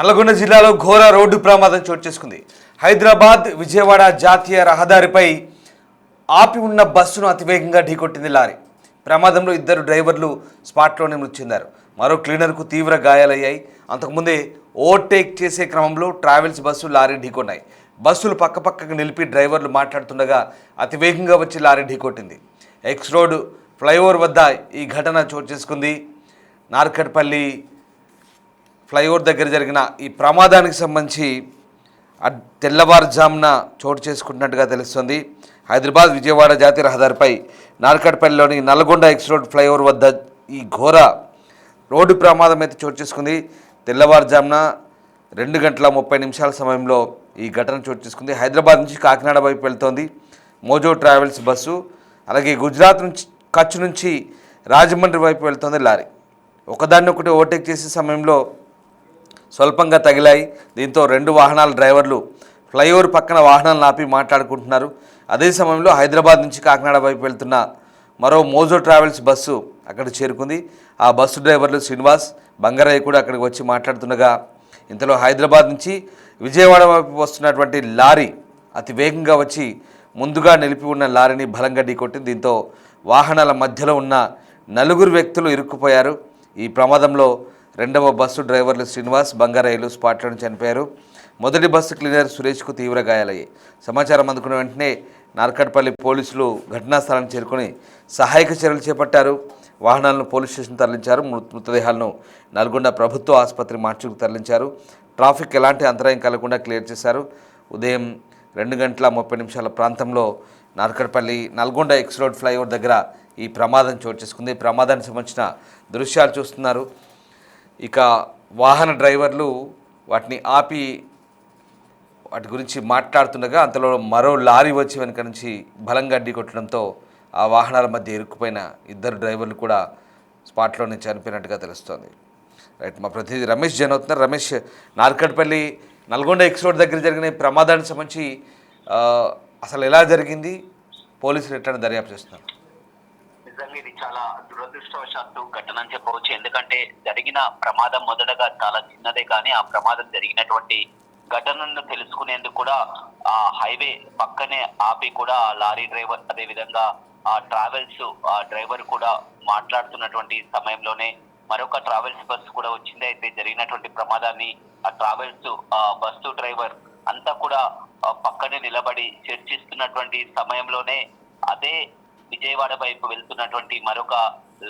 నల్గొండ జిల్లాలో ఘోర రోడ్డు ప్రమాదం చోటు చేసుకుంది. హైదరాబాద్ విజయవాడ జాతీయ రహదారిపై ఆపి ఉన్న బస్సును అతివేగంగా ఢీకొట్టింది లారీ. ప్రమాదంలో ఇద్దరు డ్రైవర్లు స్పాట్లోనే మృతి చెందారు. మరో క్లీనర్కు తీవ్ర గాయాలయ్యాయి. అంతకుముందే ఓవర్టేక్ చేసే క్రమంలో ట్రావెల్స్ బస్సు లారీ ఢీకొన్నాయి. బస్సులు పక్కపక్కకు నిలిపి డ్రైవర్లు మాట్లాడుతుండగా అతివేగంగా వచ్చి లారీ ఢీకొట్టింది. ఎక్స్ రోడ్ ఫ్లైఓవర్ వద్ద ఈ ఘటన చోటు చేసుకుంది. నార్కట్పల్లి ఫ్లైఓవర్ దగ్గర జరిగిన ఈ ప్రమాదానికి సంబంధించి తెల్లవారుజామున చోటు చేసుకుంటున్నట్టుగా తెలుస్తుంది. హైదరాబాద్ విజయవాడ జాతీయ రహదారిపై నార్కట్పల్లిలోని నల్గొండ ఎక్స్ రోడ్ ఫ్లైఓవర్ వద్ద ఈ ఘోర రోడ్డు ప్రమాదం అయితే చోటు చేసుకుంది. తెల్లవారుజామున 2:30 సమయంలో ఈ ఘటన చోటు చేసుకుంది. హైదరాబాద్ నుంచి కాకినాడ వైపు వెళ్తోంది మోజో ట్రావెల్స్ బస్సు. అలాగే గుజరాత్ నుంచి కచ్ నుంచి రాజమండ్రి వైపు వెళ్తోంది లారీ. ఒకదాన్ని ఒకటి ఓవర్టేక్ చేసే సమయంలో స్వల్పంగా తగిలాయి. దీంతో రెండు వాహనాల డ్రైవర్లు ఫ్లైఓవర్ పక్కన వాహనాలను ఆపి మాట్లాడుకుంటున్నారు. అదే సమయంలో హైదరాబాద్ నుంచి కాకినాడ వైపు వెళ్తున్న మరో మోజో ట్రావెల్స్ బస్సు అక్కడికి చేరుకుంది. ఆ బస్సు డ్రైవర్లు శ్రీనివాస్, బంగారయ్య కూడా అక్కడికి వచ్చి మాట్లాడుతుండగా ఇంతలో హైదరాబాద్ నుంచి విజయవాడ వైపు వస్తున్నటువంటి లారీ అతి వేగంగా వచ్చి ముందుగా నిలిపి ఉన్న లారీని బలంగా ఢీకొట్టింది. దీంతో వాహనాల మధ్యలో ఉన్న 4 వ్యక్తులు ఇరుక్కుపోయారు. ఈ ప్రమాదంలో రెండవ బస్సు డ్రైవర్లు శ్రీనివాస్, బంగారయ్యలు స్పాట్లోనే చనిపోయారు. మొదటి బస్సు క్లీనర్ సురేష్కు తీవ్ర గాయాలయ్యాయి. సమాచారం అందుకున్న వెంటనే నార్కట్పల్లి పోలీసులు ఘటనా స్థలానికి చేరుకొని సహాయక చర్యలు చేపట్టారు. వాహనాలను పోలీస్ స్టేషన్ తరలించారు. మృతదేహాలను నల్గొండ ప్రభుత్వ ఆసుపత్రి మార్చుకు తరలించారు. ట్రాఫిక్ ఎలాంటి అంతరాయం కలగకుండా క్లియర్ చేశారు. ఉదయం 2:30 ప్రాంతంలో Narketpally Nalgonda X road flyover దగ్గర ఈ ప్రమాదం చోటు చేసుకుంది. ప్రమాదానికి సంబంధించిన దృశ్యాలు చూస్తున్నారు. ఇక వాహన డ్రైవర్లు వాటిని ఆపి వాటి గురించి మాట్లాడుతుండగా అంతలో మరో లారీ వచ్చి వెనుక నుంచి బలంగా ఢీకొట్టడంతో ఆ వాహనాల మధ్య ఇరుక్కుపోయిన ఇద్దరు డ్రైవర్లు కూడా స్పాట్లోనే చనిపోయినట్టుగా తెలుస్తోంది. రైట్, మా ప్రతినిధి రమేష్ జైన్ అవుతున్నారు. రమేష్, నార్కట్పల్లి నల్గొండ ఎక్స్ రోడ్ దగ్గర జరిగిన ప్రమాదానికి సంబంధించి అసలు ఎలా జరిగింది, పోలీసులు ఎట్లా దర్యాప్తు చేస్తున్నారు? నిజంగా ఇది చాలా దురదృష్టవశాత్తు ఘటన అని చెప్పవచ్చు. ఎందుకంటే జరిగిన ప్రమాదం మొదటగా చాలా చిన్నదే, కానీ ఆ ప్రమాదం జరిగినటువంటి ఘటనను తెలుసుకునేందుకు కూడా ఆ హైవే పక్కనే ఆపి కూడా లారీ డ్రైవర్, అదే విధంగా ఆ ట్రావెల్స్ డ్రైవర్ కూడా మాట్లాడుతున్నటువంటి సమయంలోనే మరొక ట్రావెల్స్ బస్సు కూడా వచ్చింది. అయితే జరిగినటువంటి ప్రమాదాన్ని ఆ ట్రావెల్స్ బస్సు డ్రైవర్ అంతా కూడా పక్కనే నిలబడి చర్చిస్తున్నటువంటి సమయంలోనే అదే విజయవాడ వైపు వెళ్తున్నటువంటి మరొక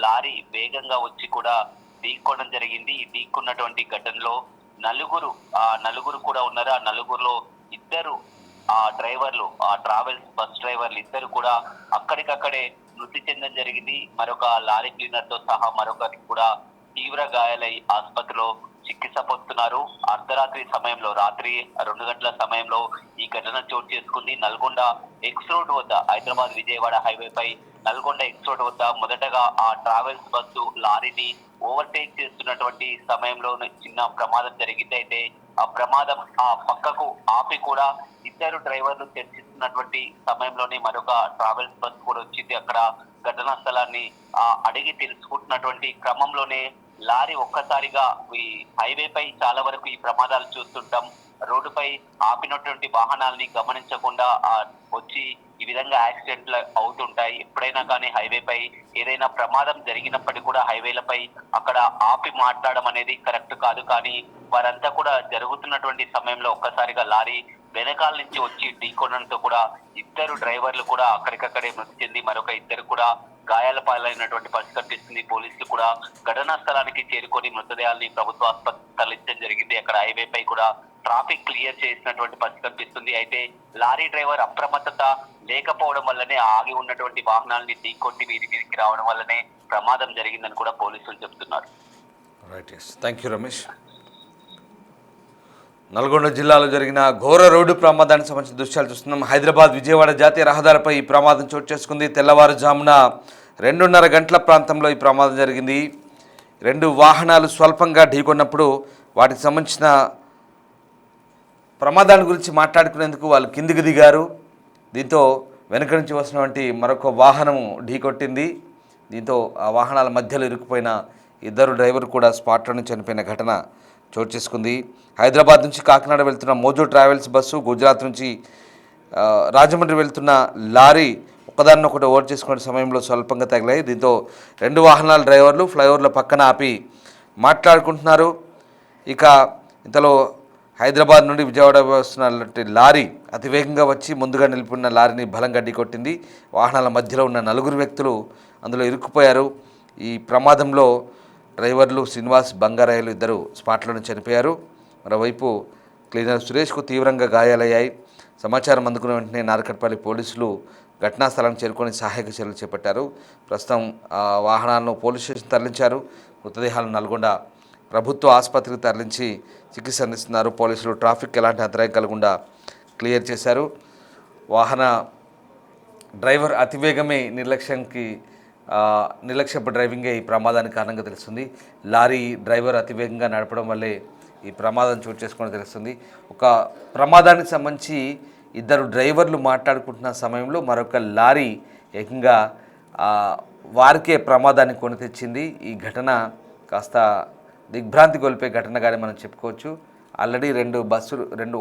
లారీ వేగంగా వచ్చి కూడా ఢీక్కోవడం జరిగింది. ఈ ఢీక్కున్నటువంటి ఘటనలో నలుగురు కూడా ఉన్నారు. ఆ నలుగురులో ఇద్దరు డ్రైవర్లు, ఆ ట్రావెల్స్ బస్ డ్రైవర్లు ఇద్దరు కూడా అక్కడికక్కడే మృతి చెందడం జరిగింది. మరొక లారీ క్లీనర్ తో సహా మరొకరికి కూడా తీవ్ర గాయాలై ఆసుపత్రిలో చికిత్స పొందుతున్నారు. అర్ధరాత్రి సమయంలో, రాత్రి 2 గంటల సమయంలో ఈ ఘటన చోటు చేసుకుంది. నల్గొండ ఎక్స్ రోడ్ వద్ద, హైదరాబాద్ విజయవాడ హైవేపై నల్గొండ ఎక్స్ రోడ్ వద్ద మొదటగా ఆ ట్రావెల్స్ బస్సు లారీని ఓవర్టేక్ చేస్తున్నటువంటి సమయంలో చిన్న ప్రమాదం జరిగింది. అయితే ఆ ప్రమాదం ఆ పక్కకు ఆపి కూడా ఇద్దరు డ్రైవర్లు చర్చిస్తున్నటువంటి సమయంలోనే మరొక ట్రావెల్స్ బస్సు కూడా వచ్చింది. అక్కడ ఘటనా స్థలాన్ని అడిగి తెలుసుకుంటున్నటువంటి క్రమంలోనే లారీ ఒక్కసారిగా ఈ హైవేపై చాలా వరకు ఈ ప్రమాదాలు చూస్తుంటాం. రోడ్డుపై ఆపినటువంటి వాహనాలని గమనించకుండా వచ్చి ఈ విధంగా యాక్సిడెంట్లు అవుతుంటాయి. ఎప్పుడైనా కానీ హైవేపై ఏదైనా ప్రమాదం జరిగినప్పటికీ కూడా హైవేలపై అక్కడ ఆపి మాట్లాడడం అనేది కరెక్ట్ కాదు. కానీ వారంతా కూడా జరుగుతున్నటువంటి సమయంలో ఒక్కసారిగా లారీ వెనకాల నుంచి వచ్చి ఢీకొనడంతో కూడా ఇద్దరు డ్రైవర్లు కూడా అక్కడికక్కడే మృతి చెంది మరొక ఇద్దరు కూడా గాయాల పాలైనటువంటి పరిస్థితి కనిపిస్తుంది. పోలీసులు కూడా ఘటనా స్థలానికి చేరుకొని మృతదేహాన్ని ప్రభుత్వ ఆసుపత్రి తరలించడం జరిగింది. అక్కడ హైవేపై కూడా ట్రాఫిక్ క్లియర్ చేసినటువంటి పరిస్థితి కనిపిస్తుంది. అయితే లారీ డ్రైవర్ అప్రమత్తత లేకపోవడం వల్లనే ఆగి ఉన్నటువంటి వాహనాలని ఢీకొట్టి వీరికి రావడం వల్లనే ప్రమాదం జరిగిందని కూడా పోలీసులు చెబుతున్నారు. Right, thank you Ramesh. Nalgonda జిల్లాలో జరిగిన ఘోర రోడ్డు ప్రమాదానికి సంబంధించిన దృశ్యాలు చూస్తున్నాం. హైదరాబాద్ విజయవాడ జాతీయ రహదారిపై ఈ ప్రమాదం చోటు చేసుకుంది. తెల్లవారుజామున 2:30 గంటల ప్రాంతంలో ఈ ప్రమాదం జరిగింది. 2 వాహనాలు స్వల్పంగా ఢీకొన్నప్పుడు వాటికి సంబంధించిన ప్రమాదాల గురించి మాట్లాడుకునేందుకు వాళ్ళు కిందికి దిగారు. దీంతో వెనుక నుంచి వస్తున్నటువంటి మరొక వాహనం ఢీకొట్టింది. దీంతో ఆ వాహనాల మధ్యలో ఇరుక్కుపోయిన ఇద్దరు డ్రైవర్ కూడా స్పాట్లోనే చనిపోయిన ఘటన చోటు చేసుకుంది. హైదరాబాద్ నుంచి కాకినాడ వెళ్తున్న మోజో ట్రావెల్స్ బస్సు, గుజరాత్ నుంచి రాజమండ్రి వెళ్తున్న లారీ ఒకదాన్నొకటి ఓవర్ చేసుకునే సమయంలో స్వల్పంగా తగిలాయి. దీంతో 2 వాహనాల డ్రైవర్లు ఫ్లైఓవర్ల పక్కన ఆపి మాట్లాడుకుంటున్నారు. ఇక ఇంతలో హైదరాబాద్ నుండి విజయవాడ వస్తున్నటువంటి లారీ అతివేగంగా వచ్చి ముందుగా నిలిపిన లారీని బలంగా ఢీకొట్టింది. వాహనాల మధ్యలో ఉన్న 4 వ్యక్తులు అందులో ఇరుక్కుపోయారు. ఈ ప్రమాదంలో డ్రైవర్లు శ్రీనివాస్, బంగారాయలు ఇద్దరు స్పాట్లోనే చనిపోయారు. మరోవైపు క్లీనర్ సురేష్కు తీవ్రంగా గాయాలయ్యాయి. సమాచారం అందుకున్న వెంటనే నార్కట్పల్లి పోలీసులు ఘటనా స్థలానికి చేరుకొని సహాయక చర్యలు చేపట్టారు. ప్రస్తుతం వాహనాలను పోలీస్ స్టేషన్ తరలించారు. మృతదేహాలను నల్గొండ ప్రభుత్వ ఆసుపత్రికి తరలించి చికిత్స అందిస్తున్నారు పోలీసులు. ట్రాఫిక్ ఎలాంటి అంతరాయం కలగకుండా క్లియర్ చేశారు. వాహన డ్రైవర్ అతివేగమే నిర్లక్ష్యపు డ్రైవింగే ఈ ప్రమాదానికి కారణంగా తెలుస్తుంది. లారీ డ్రైవర్ అతివేగంగా నడపడం వల్లే ఈ ప్రమాదం చోటు చేసుకోవడం తెలుస్తుంది. ఒక ప్రమాదానికి సంబంధించి 2 డ్రైవర్లు మాట్లాడుకుంటున్న సమయంలో మరొక లారీ ఏకంగా వారికే ప్రమాదాన్ని కొని తెచ్చింది. ఈ ఘటన కాస్త దిగ్భ్రాంతి గొలిపే ఘటనగానే మనం చెప్పుకోవచ్చు. ఆల్రెడీ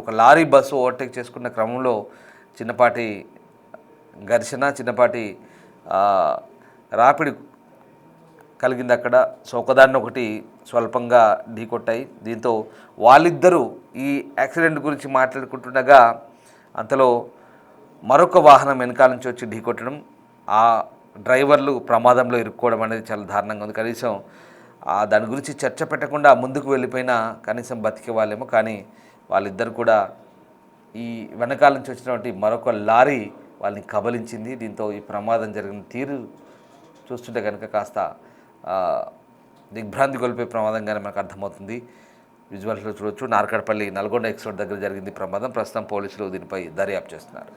ఒక లారీ బస్సు ఓవర్టేక్ చేసుకున్న క్రమంలో చిన్నపాటి ఘర్షణ, చిన్నపాటి రాపిడి కలిగింది అక్కడ. సో ఒకదాన్నొకటి స్వల్పంగా ఢీకొట్టాయి. దీంతో వాళ్ళిద్దరూ ఈ యాక్సిడెంట్ గురించి మాట్లాడుకుంటుండగా అంతలో మరొక వాహనం వెనకాల నుంచి వచ్చి ఢీకొట్టడం, ఆ డ్రైవర్లు ప్రమాదంలో ఇరుక్కోవడం అనేది చాలా దారుణంగా ఉంది. కనీసం దాని గురించి చర్చ పెట్టకుండా ముందుకు వెళ్ళిపోయినా కనీసం బతికే వాళ్ళేమో, కానీ వాళ్ళిద్దరు కూడా ఈ వెనకాల నుంచి వచ్చినటువంటి మరొక లారీ వాళ్ళని కబలించింది. దీంతో ఈ ప్రమాదం జరిగిన తీరు చూస్తుంటే కనుక కాస్త దిగ్భ్రాంతి గొలిపే ప్రమాదంగానే మనకు అర్థమవుతుంది. విజువల్స్లో చూడొచ్చు. నార్కట్పల్లి నల్గొండ ఎక్స్ రోడ్ దగ్గర జరిగింది ప్రమాదం. ప్రస్తుతం పోలీసులు దీనిపై దర్యాప్తు చేస్తున్నారు.